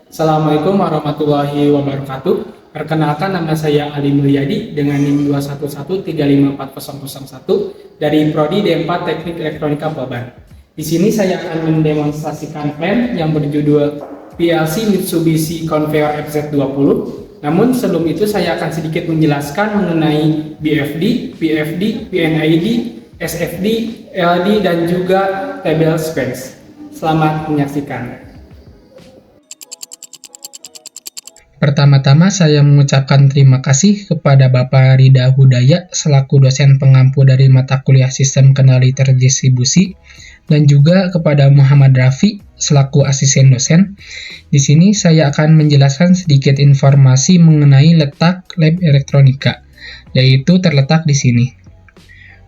Assalamualaikum warahmatullahi wabarakatuh. Perkenalkan, nama saya Ali Mulyadi dengan NIM 211354001 dari Prodi D4 Teknik Elektronika Polban. Di sini saya akan mendemonstrasikan plan yang berjudul PLC Mitsubishi Conveyor FZ20. Namun sebelum itu saya akan sedikit menjelaskan mengenai BFD, PFD, PNID, SFD, LD, dan juga table space. Selamat menyaksikan. Pertama-tama saya mengucapkan terima kasih kepada Bapak Rida Hudaya selaku dosen pengampu dari mata kuliah Sistem Kendali Terdistribusi dan juga kepada Muhammad Rafi selaku asisten dosen. Di sini saya akan menjelaskan sedikit informasi mengenai letak lab elektronika, yaitu terletak di sini.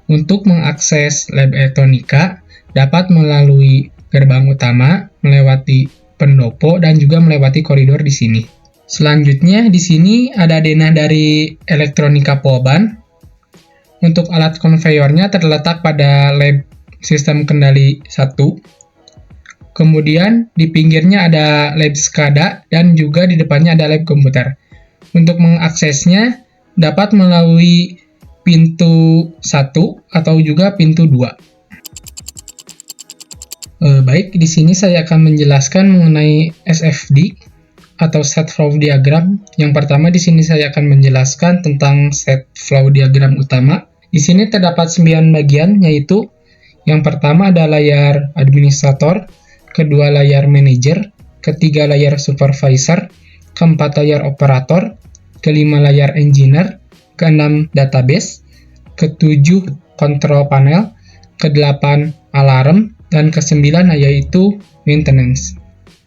Untuk mengakses lab elektronika dapat melalui gerbang utama, melewati pendopo dan juga melewati koridor di sini. Selanjutnya di sini ada denah dari Elektronika Polban. Untuk alat konveyornya terletak pada lab sistem kendali 1. Kemudian di pinggirnya ada lab SCADA dan juga di depannya ada lab komputer. Untuk mengaksesnya dapat melalui pintu 1 atau juga pintu 2. Baik, di sini saya akan menjelaskan mengenai SFD atau set flow diagram. Yang pertama di sini saya akan menjelaskan tentang set flow diagram utama. Di sini terdapat 9 bagian, yaitu yang pertama ada layar administrator, kedua layar manager, ketiga layar supervisor, keempat layar operator, kelima layar engineer, keenam database, ketujuh control panel, kedelapan alarm, dan kesembilan yaitu maintenance.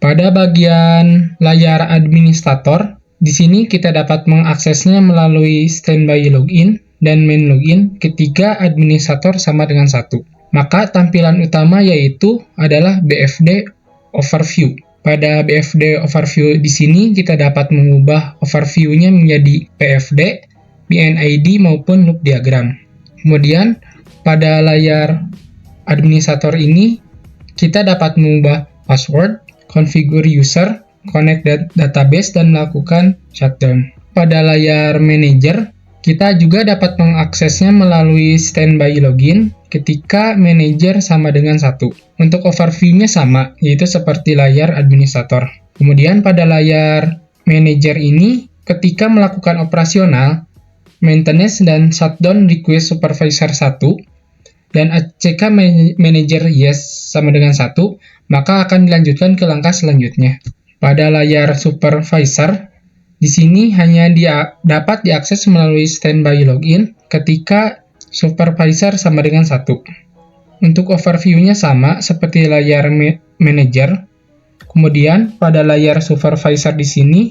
Pada bagian layar administrator, di sini kita dapat mengaksesnya melalui standby login dan main login ketika administrator sama dengan 1. Maka tampilan utama yaitu adalah BFD overview. Pada BFD overview di sini kita dapat mengubah overview-nya menjadi PFD, PNID maupun loop diagram. Kemudian pada layar administrator ini kita dapat mengubah password, configure user, connect database, dan melakukan shutdown. Pada layar manager, kita juga dapat mengaksesnya melalui standby login ketika manager sama dengan 1. Untuk overview-nya sama, yaitu seperti layar administrator. Kemudian pada layar manager ini, ketika melakukan operasional, maintenance dan shutdown request supervisor 1, dan ACK manager yes sama dengan 1, maka akan dilanjutkan ke langkah selanjutnya. Pada layar supervisor, di sini hanya dapat diakses melalui standby login ketika supervisor sama dengan 1. Untuk overview-nya sama seperti layar manager. Kemudian pada layar supervisor di sini,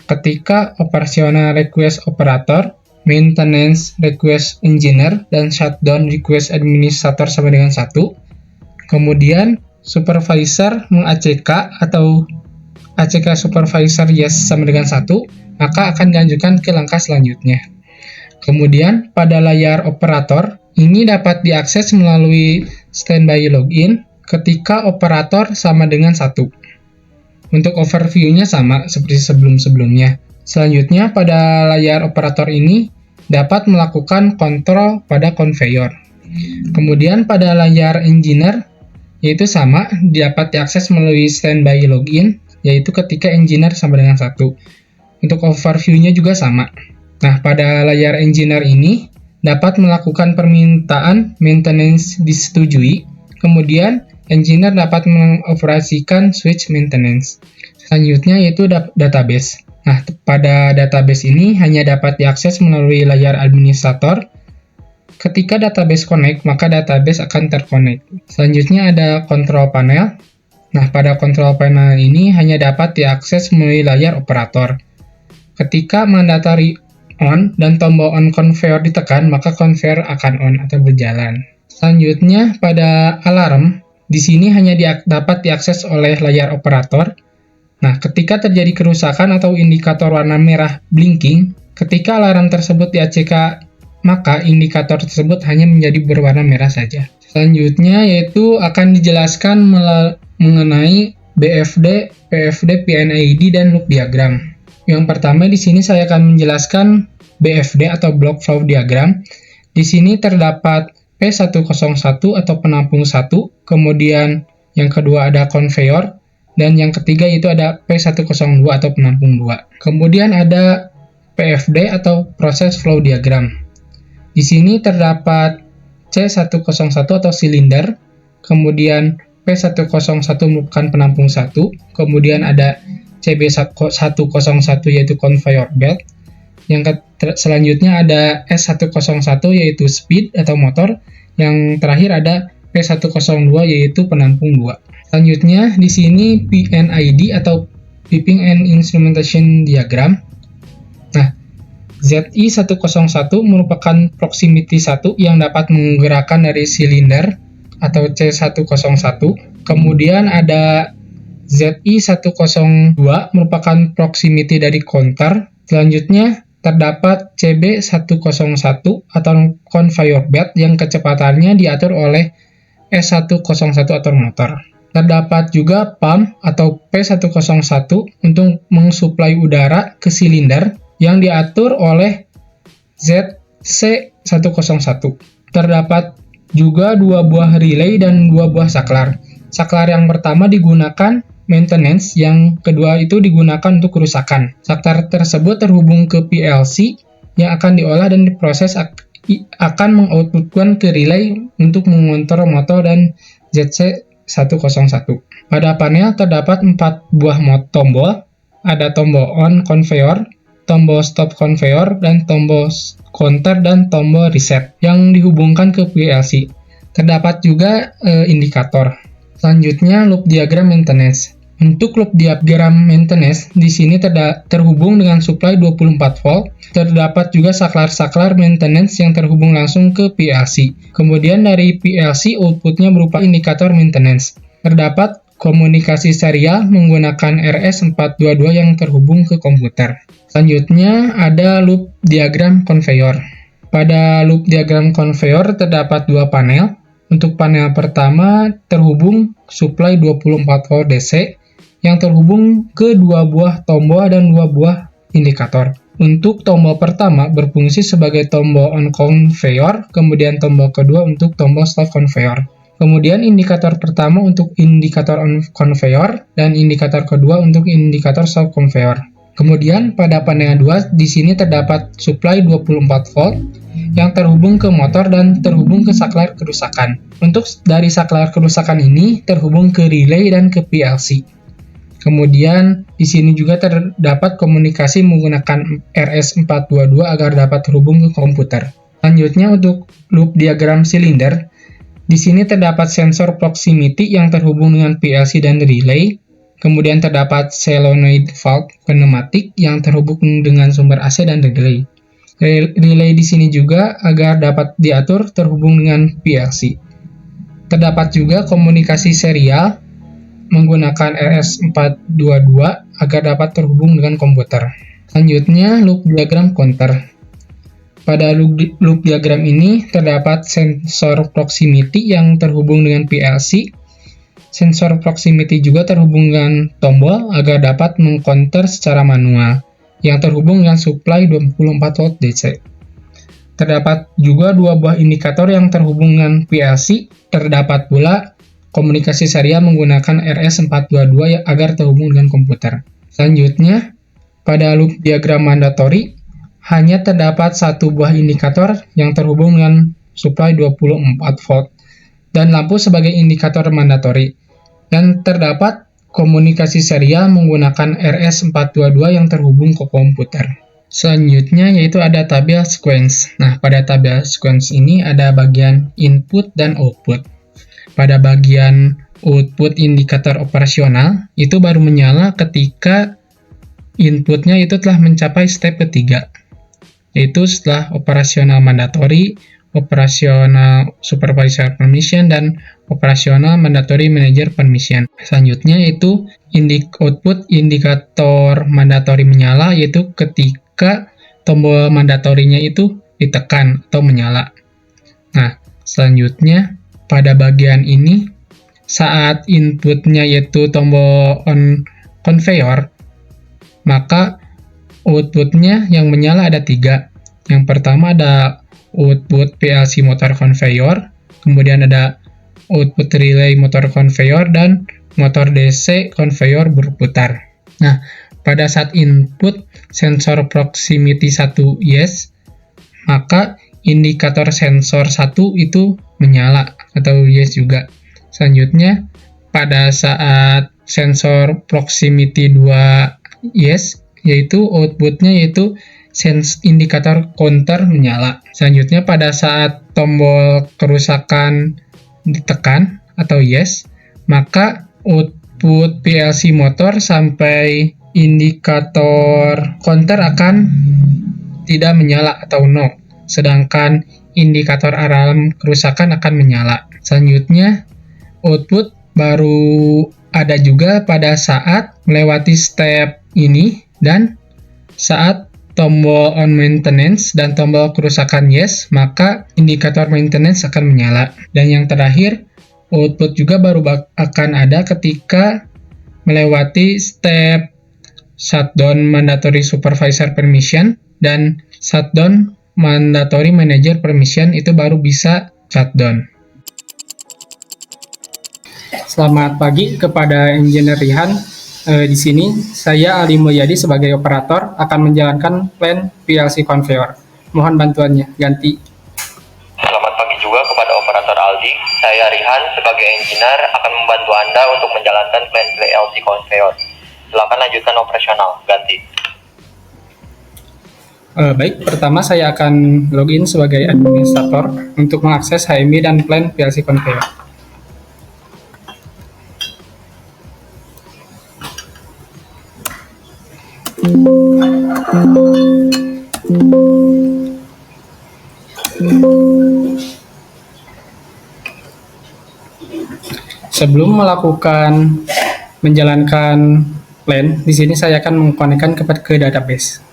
ketika operational request operator, maintenance request engineer, dan shutdown request administrator sama dengan 1. Kemudian supervisor meng-ACK atau ACK supervisor yes sama dengan 1, maka akan dilanjutkan ke langkah selanjutnya. Kemudian pada layar operator, ini dapat diakses melalui standby login ketika operator sama dengan 1. Untuk overview-nya sama seperti sebelum-sebelumnya. Selanjutnya pada layar operator ini dapat melakukan kontrol pada conveyor. Kemudian pada layar engineer yaitu sama, dapat diakses melalui standby login, yaitu ketika engineer sama dengan 1. Untuk overview-nya juga sama. Nah, pada layar engineer ini, dapat melakukan permintaan maintenance disetujui, kemudian engineer dapat mengoperasikan switch maintenance. Selanjutnya yaitu database. Nah, pada database ini hanya dapat diakses melalui layar administrator. Ketika database connect, maka database akan terconnect. Selanjutnya ada control panel. Nah, pada control panel ini hanya dapat diakses melalui layar operator. Ketika mandatory on dan tombol on conveyor ditekan, maka conveyor akan on atau berjalan. Selanjutnya pada alarm, di sini hanya dapat diakses oleh layar operator. Nah, ketika terjadi kerusakan atau indikator warna merah blinking, ketika alarm tersebut di-ACK, maka indikator tersebut hanya menjadi berwarna merah saja. Selanjutnya yaitu akan dijelaskan mengenai BFD PFD, PNID, dan loop diagram. Yang pertama di sini saya akan menjelaskan BFD atau block flow diagram. Di sini terdapat P101 atau penampung 1, kemudian yang kedua ada conveyor, dan yang ketiga itu ada P102 atau penampung 2. Kemudian ada PFD atau proses flow diagram. Di sini terdapat C101 atau silinder, kemudian P101 merupakan penampung 1, kemudian ada CB101 yaitu conveyor belt. Yang selanjutnya ada S101 yaitu speed atau motor. Yang terakhir ada P102 yaitu penampung 2. Selanjutnya di sini PNID atau Piping and Instrumentation Diagram. Nah, ZI101 merupakan proximity 1 yang dapat menggerakkan dari silinder atau C101. Kemudian ada ZI102 merupakan proximity dari counter. Selanjutnya terdapat CB101 atau conveyor belt yang kecepatannya diatur oleh S101 atau motor. Terdapat juga pump atau P101 untuk mensuplai udara ke silinder yang diatur oleh ZC101. Terdapat juga 2 buah relay dan 2 buah saklar. Saklar yang pertama digunakan maintenance, yang kedua itu digunakan untuk kerusakan. Saklar tersebut terhubung ke PLC yang akan diolah dan diproses akan mengoutputkan ke relay untuk mengontrol motor dan ZC101. Pada panel terdapat 4 buah tombol, ada tombol on conveyor, tombol stop conveyor, dan tombol counter dan tombol reset yang dihubungkan ke PLC. Terdapat juga indikator. Selanjutnya loop diagram maintenance. Untuk loop diagram maintenance di sini terhubung dengan supply 24 volt. Terdapat juga saklar-saklar maintenance yang terhubung langsung ke PLC. Kemudian dari PLC outputnya berupa indikator maintenance. Terdapat komunikasi serial menggunakan RS422 yang terhubung ke komputer. Selanjutnya ada loop diagram conveyor. Pada loop diagram conveyor terdapat 2 panel. Untuk panel pertama terhubung supply 24 volt DC yang terhubung ke 2 buah tombol dan 2 buah indikator. Untuk tombol pertama berfungsi sebagai tombol on conveyor, kemudian tombol kedua untuk tombol stop conveyor. Kemudian indikator pertama untuk indikator on conveyor dan indikator kedua untuk indikator stop conveyor. Kemudian pada panel 2 di sini terdapat supply 24 volt yang terhubung ke motor dan terhubung ke saklar kerusakan. Untuk dari saklar kerusakan ini terhubung ke relay dan ke PLC. Kemudian di sini juga terdapat komunikasi menggunakan RS422 agar dapat terhubung ke komputer. Selanjutnya untuk loop diagram silinder, di sini terdapat sensor proximity yang terhubung dengan PLC dan relay. Kemudian terdapat solenoid valve pneumatik yang terhubung dengan sumber AC dan relay. Relay di sini juga agar dapat diatur terhubung dengan PLC. Terdapat juga komunikasi serial menggunakan RS422 agar dapat terhubung dengan komputer. Selanjutnya loop diagram counter. Pada loop diagram ini terdapat sensor proximity yang terhubung dengan PLC. Sensor proximity juga terhubung dengan tombol agar dapat mengcounter secara manual yang terhubung dengan supply 24 volt DC. Terdapat juga 2 buah indikator yang terhubung dengan PLC. Terdapat pula komunikasi serial menggunakan RS422 agar terhubung dengan komputer. Selanjutnya, pada loop diagram mandatory, hanya terdapat 1 buah indikator yang terhubung dengan supply 24 volt dan lampu sebagai indikator mandatory. Dan terdapat komunikasi serial menggunakan RS422 yang terhubung ke komputer. Selanjutnya yaitu ada tabel sequence. Nah, pada tabel sequence ini ada bagian input dan output. Pada bagian output indikator operasional, itu baru menyala ketika inputnya itu telah mencapai step ketiga, yaitu setelah operasional mandatory, operasional supervisor permission, dan operasional mandatory manager permission. Selanjutnya yaitu output indikator mandatory menyala, yaitu ketika tombol mandatorinya itu ditekan atau menyala. Nah, selanjutnya pada bagian ini saat inputnya yaitu tombol on conveyor, maka outputnya yang menyala ada 3. Yang pertama ada output PLC motor conveyor, kemudian ada output relay motor conveyor, dan motor DC conveyor berputar. Nah, pada saat input sensor proximity 1 yes, maka indikator sensor 1 itu menyala atau yes juga. Selanjutnya, pada saat sensor proximity 2 yes, yaitu outputnya yaitu indikator counter menyala. Selanjutnya, pada saat tombol kerusakan ditekan atau yes, maka output PLC motor sampai indikator counter akan tidak menyala atau no, sedangkan indikator alarm kerusakan akan menyala. Selanjutnya, output baru ada juga pada saat melewati step ini dan saat tombol on maintenance dan tombol kerusakan yes, maka indikator maintenance akan menyala. Dan yang terakhir, output juga baru akan ada ketika melewati step shutdown mandatory supervisor permission dan shutdown mandatory manager permission, itu baru bisa shutdown. Selamat pagi kepada Engineer Rihan. Di sini saya Ali Mulyadi sebagai operator akan menjalankan plan PLC conveyor. Mohon bantuannya. Ganti. Selamat pagi juga kepada operator Aldi. Saya Rihan sebagai engineer akan membantu Anda untuk menjalankan plan PLC conveyor. Silakan lanjutkan operasional. Ganti. Baik, pertama saya akan login sebagai administrator untuk mengakses HMI dan plan PLC conveyor. Sebelum menjalankan plan, di sini saya akan mengkonekkan ke database.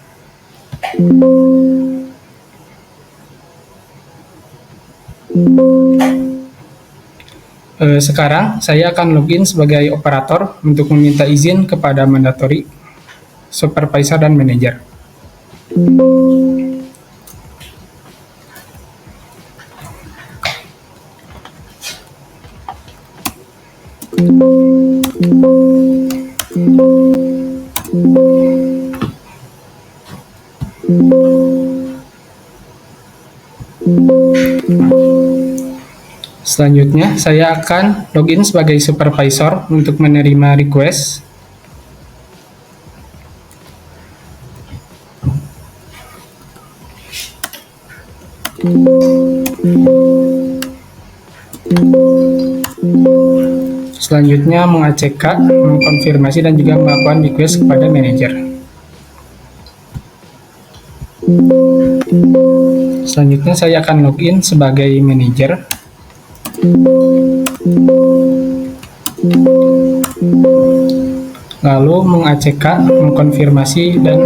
Sekarang saya akan login sebagai operator untuk meminta izin kepada mandatory, supervisor, dan manager. Selanjutnya, saya akan login sebagai supervisor untuk menerima request. Selanjutnya, mengACK, mengkonfirmasi, dan juga melakukan request kepada manajer. Selanjutnya, saya akan login sebagai manajer. Lalu mengACK, mengkonfirmasi, dan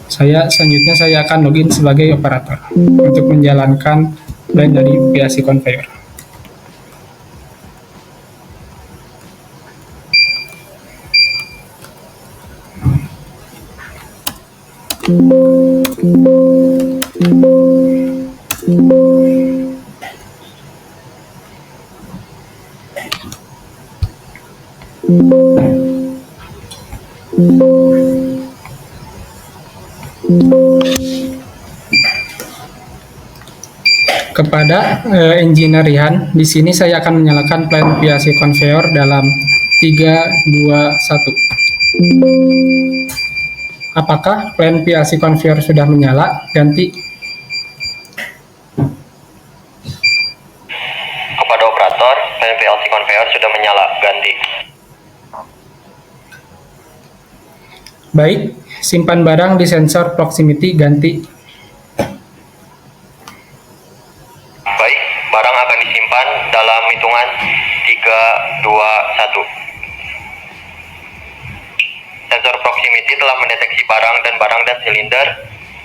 selanjutnya saya akan login sebagai operator untuk menjalankan plan dari PLC conveyor. Kepada engineer Rihan, di sini saya akan menyalakan plan PLC conveyor dalam 3, 2, 1. Apakah plan PLC conveyor sudah menyala? Ganti. Kepada operator, plan PLC conveyor sudah menyala. Ganti. Baik, simpan barang di sensor proximity. Ganti. Baik, barang akan disimpan dalam hitungan 3, 2, 1. Sensor proximity telah mendeteksi barang dan silinder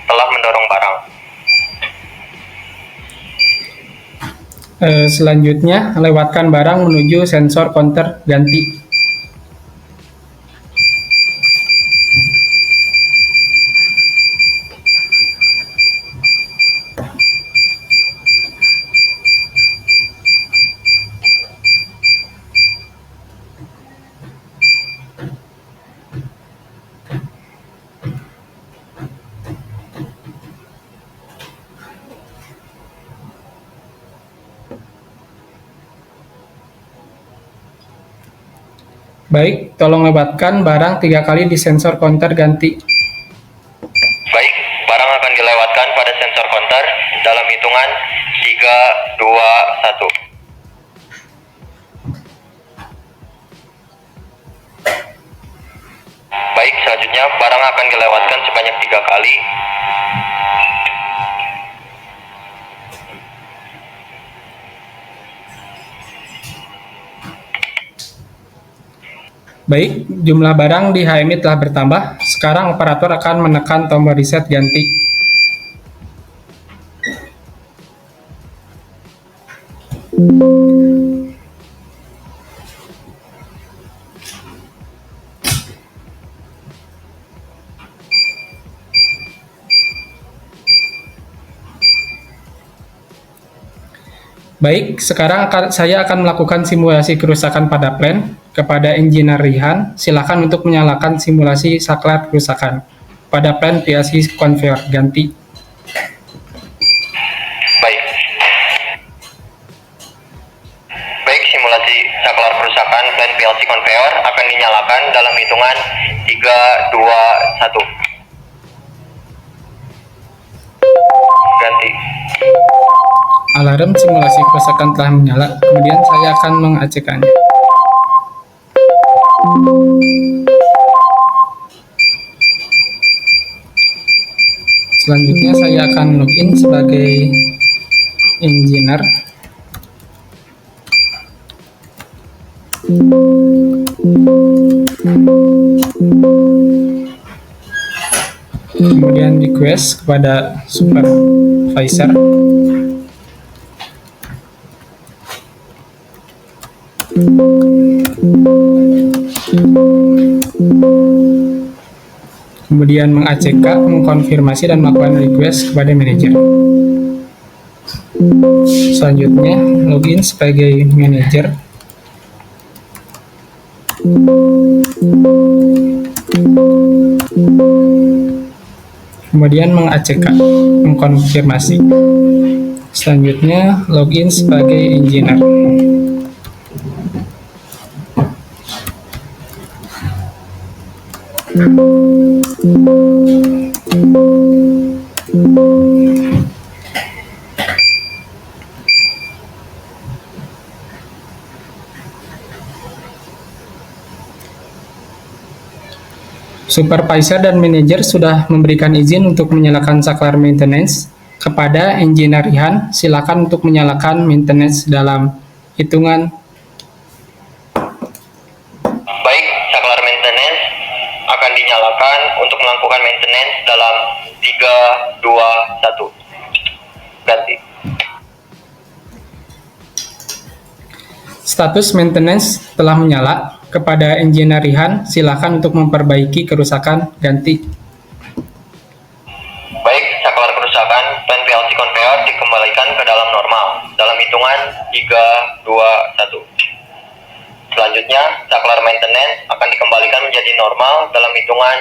telah mendorong barang. Selanjutnya, lewatkan barang menuju sensor counter. Ganti. Baik, tolong lewatkan barang 3 kali di sensor counter ganti. Baik, barang akan dilewatkan pada sensor counter dalam hitungan 3, 2, 1. Baik, selanjutnya barang akan dilewatkan sebanyak 3 kali. Baik, jumlah barang di HMI telah bertambah. Sekarang operator akan menekan tombol reset ganti. Baik, sekarang saya akan melakukan simulasi kerusakan pada plan. Kepada Engineer Rihan, silakan untuk menyalakan simulasi saklar kerusakan pada plan PLC conveyor ganti. Baik. Baik, simulasi saklar kerusakan plan PLC conveyor akan dinyalakan dalam hitungan 3, 2, 1. Ganti. Alarm simulasi kerusakan telah menyala, kemudian saya akan mengacekkannya. Selanjutnya saya akan login sebagai engineer. Kemudian request kepada supervisor. Kemudian meng-ACK, mengkonfirmasi dan melakukan request kepada manajer. Selanjutnya login sebagai manajer. Kemudian meng-ACK, mengkonfirmasi. Selanjutnya login sebagai engineer. Supervisor dan manajer sudah memberikan izin untuk menyalakan saklar maintenance. Kepada engineer Rihan, silakan untuk menyalakan maintenance dalam hitungan. Baik, saklar maintenance akan dinyalakan untuk melakukan maintenance dalam 3, 2, 1. Ganti. Status maintenance telah menyala. Kepada engineer Rihan, silakan untuk memperbaiki kerusakan ganti. Baik, saklar kerusakan plan PLC conveyor dikembalikan ke dalam normal dalam hitungan 3, 2, 1. Selanjutnya, saklar maintenance akan dikembalikan menjadi normal dalam hitungan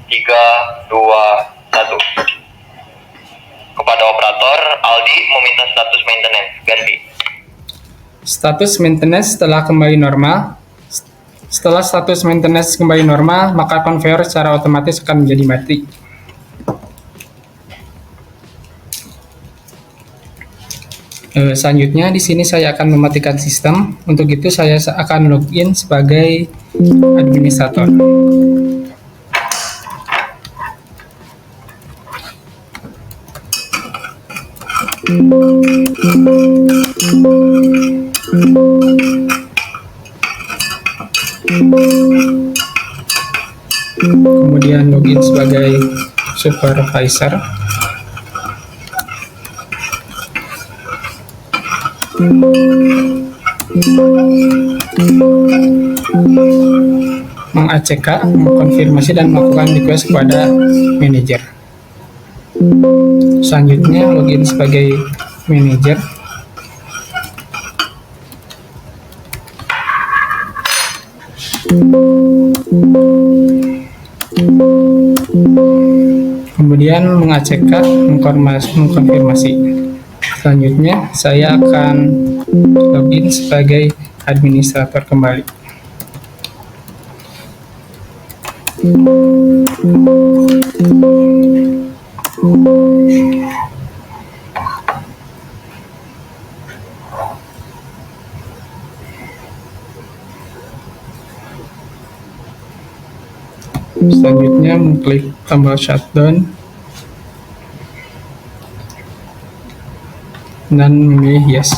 3, 2, 1. Kepada operator, Aldi meminta status maintenance ganti. Status maintenance telah kembali normal. Setelah status maintenance kembali normal, maka conveyor secara otomatis akan menjadi mati. Selanjutnya di sini saya akan mematikan sistem. Untuk itu saya akan login sebagai administrator. Kemudian login sebagai supervisor. Meng-ACK, mengkonfirmasi dan melakukan request kepada manajer. Selanjutnya login sebagai manajer. Kemudian meng-ACK, mengkonfirmasi. Selanjutnya saya akan login sebagai administrator kembali. Selanjutnya mengklik tombol shutdown dan memilih yes.